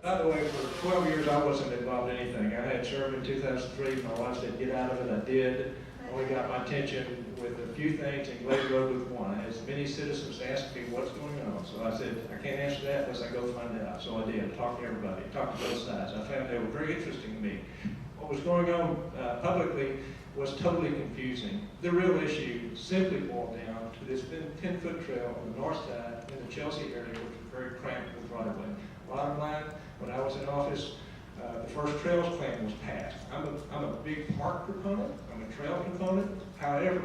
By the way, for 12 years I wasn't involved in anything. I had served in 2003. My wife said, get out of it. I did. Only got my attention with a few things and Glade Road with one. As many citizens asked me what's going on. So I said, I can't answer that unless I go find out. So I did. Talked to everybody. Talked to both sides. I found they were very interesting to me. What was going on publicly was totally confusing. The real issue simply boiled down to this 10-foot trail on the north side in the Chelsea area, which was very cramped with right-of-way. Bottom line, when I was in office, the first trails plan was passed. I'm a big park proponent. I'm a trail proponent. However,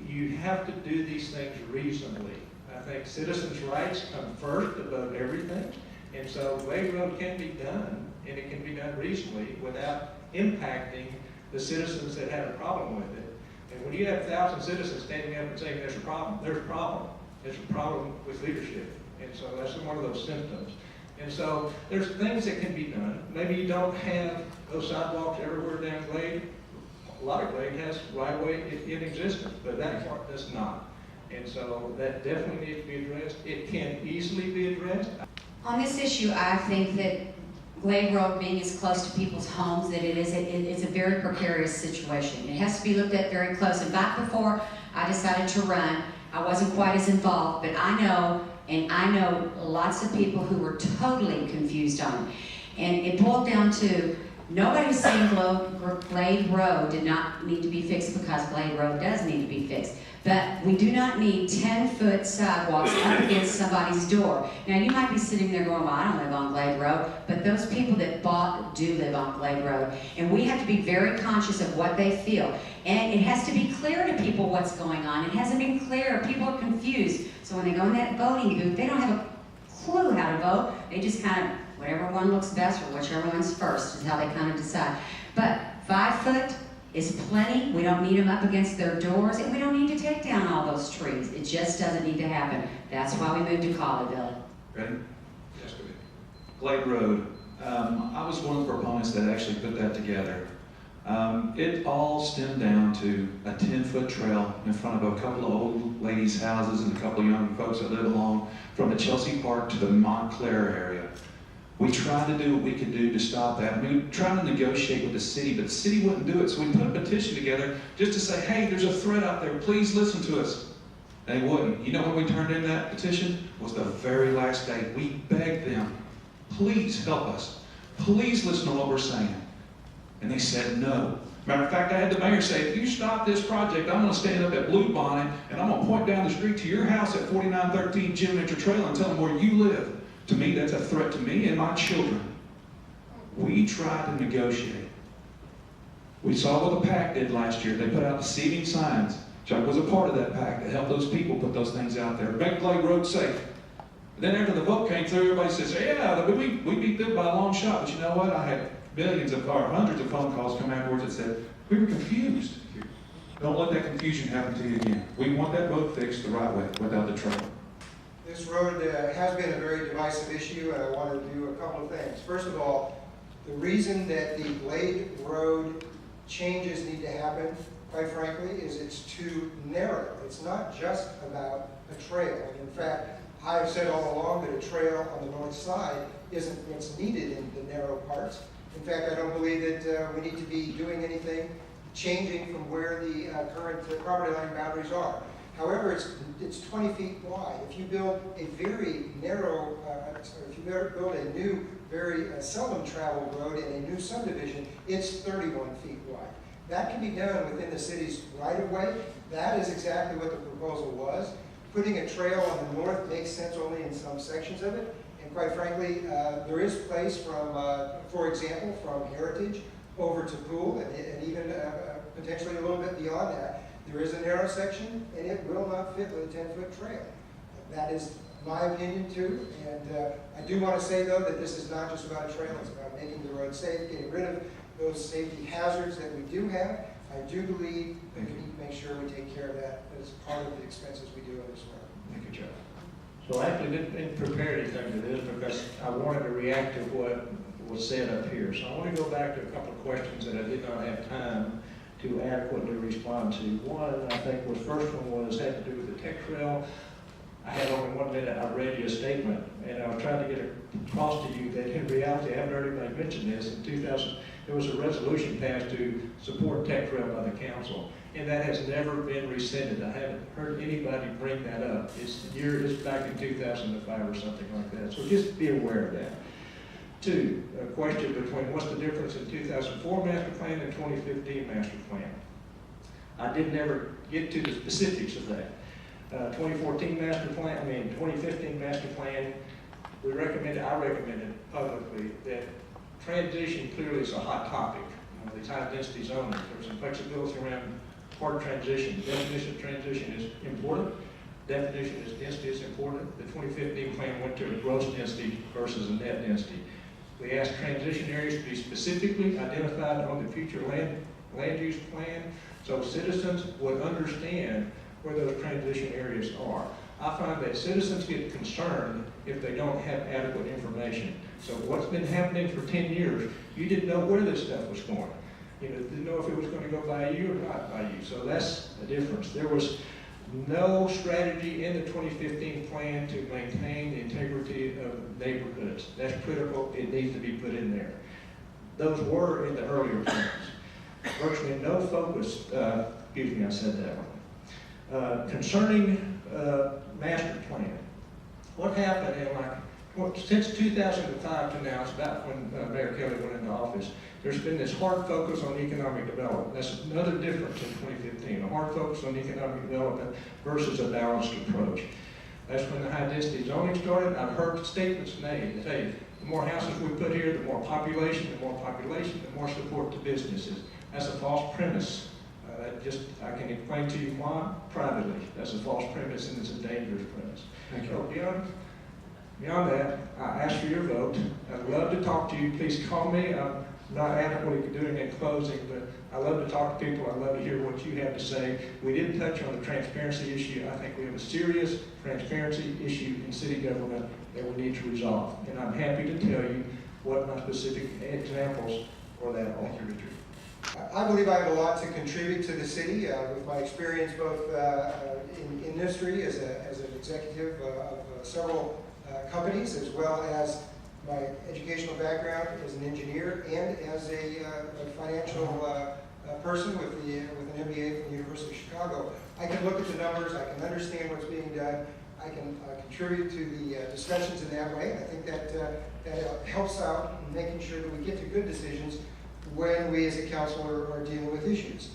you have to do these things reasonably. I think citizens' rights come first above everything. And so Glade Road can be done, and it can be done reasonably without impacting the citizens that have a problem with it. And when you have 1,000 citizens standing up and saying there's a problem, there's a problem. There's a problem with leadership. And so that's one of those symptoms. And so there's things that can be done. Maybe you don't have those sidewalks everywhere down Glade. A lot of Glade has right-of-way in existence, but that part does not. And so that definitely needs to be addressed. It can easily be addressed. On this issue, I think that Glade Road being as close to people's homes, that it's a very precarious situation. It has to be looked at very close. And back before I decided to run, I wasn't quite as involved, but I know lots of people who were totally confused on it. And it boiled down to, nobody was saying Glade Road did not need to be fixed, because Glade Road does need to be fixed. But we do not need 10-foot sidewalks up against somebody's door. Now, you might be sitting there going, well, I don't live on Glade Road, but those people that bought do live on Glade Road. And we have to be very conscious of what they feel. And it has to be clear to people what's going on. It hasn't been clear. People are confused. So when they go in that voting booth, they don't have a clue how to vote. They just kind of, whatever one looks best or whichever one's first is how they kind of decide. But 5 foot is plenty. We don't need them up against their doors, and we don't need to take down all those trees. It just doesn't need to happen. That's why we moved to Colleyville. Ready? Yes, go ahead. Glade Road. I was one of the proponents that actually put that together. It all stemmed down to a 10-foot trail in front of a couple of old ladies' houses and a couple of young folks that live along from the Chelsea Park to the Montclair area. We tried to do what we could do to stop that. We tried to negotiate with the city, but the city wouldn't do it. So we put a petition together just to say, hey, there's a threat out there. Please listen to us. They wouldn't. You know when we turned in that petition? Was the very last day. We begged them, please help us. Please listen to what we're saying. And they said no. Matter of fact, I had the mayor say, if you stop this project, I'm going to stand up at Blue Bonnet and I'm going to point down the street to your house at 4913 Jim Mitchell Trail and tell them where you live. To me, that's a threat to me and my children. We tried to negotiate. We saw what the PAC did last year. They put out deceiving signs. Chuck was a part of that PAC that helped those people put those things out there. Make Glade Road safe. Then after the vote came through, everybody says, yeah, we beat them by a long shot. But you know what? I had hundreds of phone calls come afterwards that said, we were confused. Don't let that confusion happen to you again. We want that road fixed the right way, without the trouble. This road has been a very divisive issue, and I want to do a couple of things. First of all, the reason that the Glade Road changes need to happen, quite frankly, is it's too narrow. It's not just about a trail. And in fact, I have said all along that a trail on the north side isn't what's needed in the narrow parts. In fact, I don't believe that we need to be doing anything changing from where the current property line boundaries are. However, it's 20 feet wide. If you build a very narrow, if you build a new, very seldom traveled road in a new subdivision, it's 31 feet wide. That can be done within the city's right-of-way. That is exactly what the proposal was. Putting a trail on the north makes sense only in some sections of it. And quite frankly, there is place from, for example, from Heritage over to Poole, and even potentially a little bit beyond that. There is a narrow section, and it will not fit with a 10-foot trail. That is my opinion too, and I do want to say though that this is not just about a trail, it's about making the road safe, getting rid of those safety hazards that we do have. I do believe that we need to make sure we take care of that as part of the expenses we do on this road. Thank you, Jeff. So I actually didn't prepare anything to this because I wanted to react to what was said up here. So I want to go back to a couple of questions that I did not have time to adequately respond to. One, I think, was first one had to do with the tech trail. I had only 1 minute. I read you a statement, and I was trying to get across to you that in reality, I haven't heard anybody mention this. In 2000, there was a resolution passed to support tech trail by the council, and that has never been rescinded. I haven't heard anybody bring that up. It's back in 2005 or something like that. So just be aware of that. Two, a question between what's the difference in 2004 master plan and 2015 master plan. I did never get to the specifics of that. 2015 master plan, I recommended publicly that transition clearly is a hot topic. These high density zoning, there's some flexibility around part transition. Definition of transition is important. Definition of density is important. The 2015 plan went to a gross density versus a net density. We asked transition areas to be specifically identified on the future land use plan so citizens would understand where those transition areas are. I find that citizens get concerned if they don't have adequate information. So what's been happening for 10 years, you didn't know where this stuff was going. You know, didn't know if it was going to go by you or not by you. So that's the difference. There was no strategy in the 2015 plan to maintain the integrity of neighborhoods. That's critical. It needs to be put in there. Those were in the earlier plans. Virtually no focus, excuse me, I said that one. Concerning master plan, what happened in since 2005 to now, it's about when Mayor Kelly went into office, there's been this hard focus on economic development. That's another difference in 2015, a hard focus on economic development versus a balanced approach. That's when the high density zoning started. I've heard statements made that, hey, the more houses we put here, the more population, the more support to businesses. That's a false premise. I can explain to you why privately. That's a false premise and it's a dangerous premise. Thank you. So beyond that, I ask for your vote. I'd love to talk to you. Please call me. I'm not adequately doing in closing, but I love to talk to people. I love to hear what you have to say. We didn't touch on the transparency issue. I think we have a serious transparency issue in city government that we need to resolve. And I'm happy to tell you what my specific examples for that are. Thank you, Richard. I believe I have a lot to contribute to the city with my experience both in industry as an executive of several companies, as well as my educational background as an engineer and as a financial person with an MBA from the University of Chicago. I can look at the numbers, I can understand what's being done, I can contribute to the discussions in that way. I think that helps out in making sure that we get to good decisions when we as a council are dealing with issues.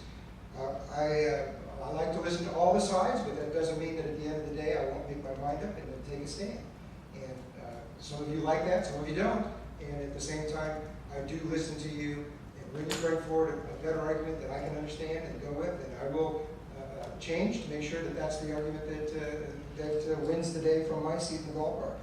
I like to listen to all the sides, but that doesn't mean that at the end of the day I won't make my mind up and then take a stand. And some of you like that, some of you don't. And at the same time, I do listen to you and really bring forward a better argument that I can understand and go with. And I will change to make sure that that's the argument that wins the day from my seat in the ballpark.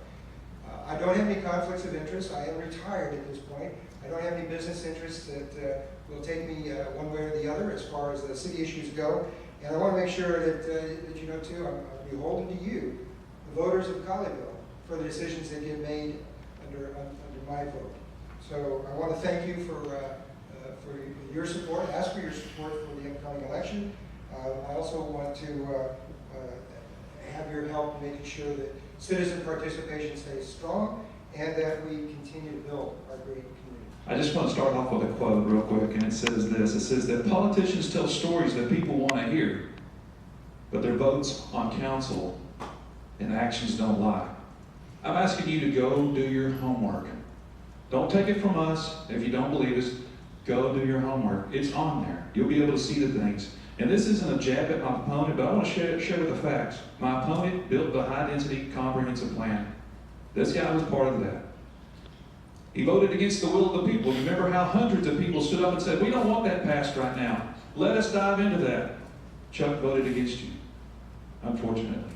I don't have any conflicts of interest. I am retired at this point. I don't have any business interests that will take me one way or the other as far as the city issues go. And I want to make sure that you know too, I'm beholden to you, the voters of Colleyville, for the decisions that get made under my vote. So I want to thank you for your support, ask for your support for the upcoming election. I also want to have your help in making sure that citizen participation stays strong and that we continue to build our great community. I just want to start off with a quote real quick, and it says this. It says that politicians tell stories that people want to hear, but their votes on council and actions don't lie. I'm asking you to go do your homework. Don't take it from us. If you don't believe us, go do your homework. It's on there. You'll be able to see the things. And this isn't a jab at my opponent, but I want to share the facts. My opponent built the high-density comprehensive plan. This guy was part of that. He voted against the will of the people. You remember how hundreds of people stood up and said, we don't want that passed right now. Let us dive into that. Chuck voted against you, unfortunately.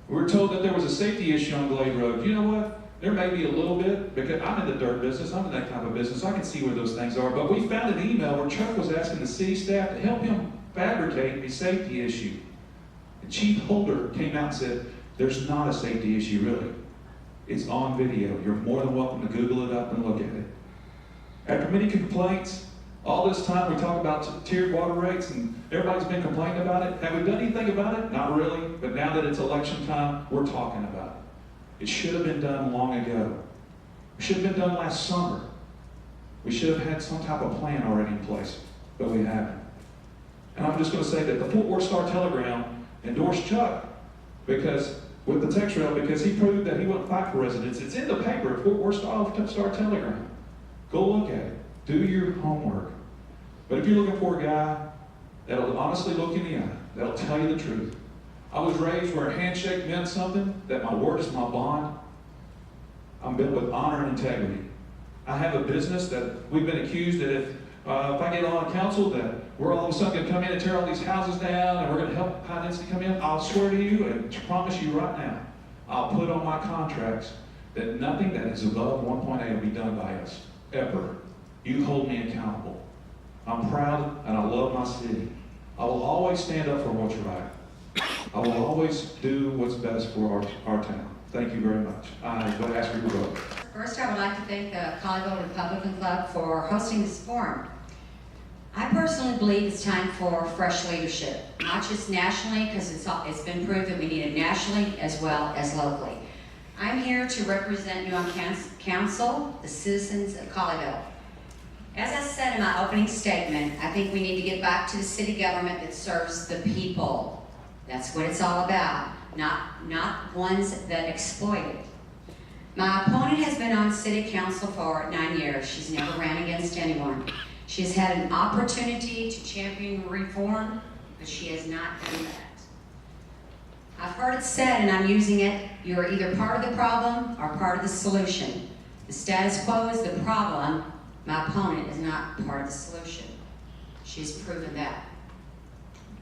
We were told that there was a safety issue on Glade Road. You know what? There may be a little bit, because I'm in the dirt business, I'm in that kind of business, I can see where those things are. But we found an email where Chuck was asking the city staff to help him fabricate a safety issue. And Chief Holder came out and said, there's not a safety issue, really. It's on video. You're more than welcome to Google it up and look at it. After many complaints, all this time we talk about tiered water rates and everybody's been complaining about it. Have we done anything about it? Not really. But now that it's election time, we're talking about it. It should have been done long ago. It should have been done last summer. We should have had some type of plan already in place, but we haven't. And I'm just going to say that the Fort Worth Star-Telegram endorsed Chuck with the text rail because he proved that he wouldn't fight for residents. It's in the paper, Fort Worth Star-Telegram. Go look at it. Do your homework. But if you're looking for a guy that'll honestly look in the eye, that'll tell you the truth. I was raised where a handshake meant something, that my word is my bond. I'm built with honor and integrity. I have a business that we've been accused that if I get on council, that we're all of a sudden going to come in and tear all these houses down and we're going to help high density come in. I'll swear to you and promise you right now, I'll put on my contracts that nothing that is above 1.8 will be done by us, ever. You hold me accountable. I'm proud and I love my city. I will always stand up for what's right. I will always do what's best for our town. Thank you very much. I would ask for your vote. First, I would like to thank the Colleyville Republican Club for hosting this forum. I personally believe it's time for fresh leadership, not just nationally, because it's been proved that we need it nationally as well as locally. I'm here to represent you on council, the citizens of Colleyville. As I said in my opening statement, I think we need to get back to the city government that serves the people. That's what it's all about, not ones that exploit it. My opponent has been on city council for 9 years. She's never ran against anyone. She's had an opportunity to champion reform, but she has not done that. I've heard it said, and I'm using it, you are either part of the problem or part of the solution. The status quo is the problem. My opponent is not part of the solution. She's proven that.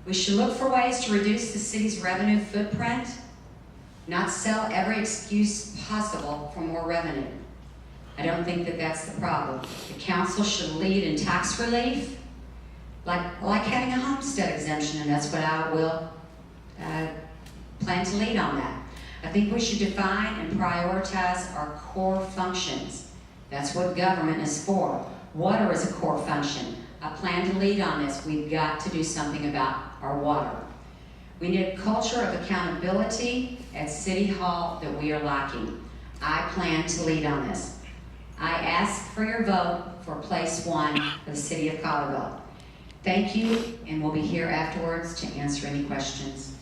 We should look for ways to reduce the city's revenue footprint, not sell every excuse possible for more revenue. I don't think that that's the problem. The council should lead in tax relief, like having a homestead exemption, and that's what I will plan to lead on that. I think we should define and prioritize our core functions. That's what government is for. Water is a core function. I plan to lead on this. We've got to do something about our water. We need a culture of accountability at City Hall that we are lacking. I plan to lead on this. I ask for your vote for place 1 for the City of Colleyville. Thank you, and we'll be here afterwards to answer any questions.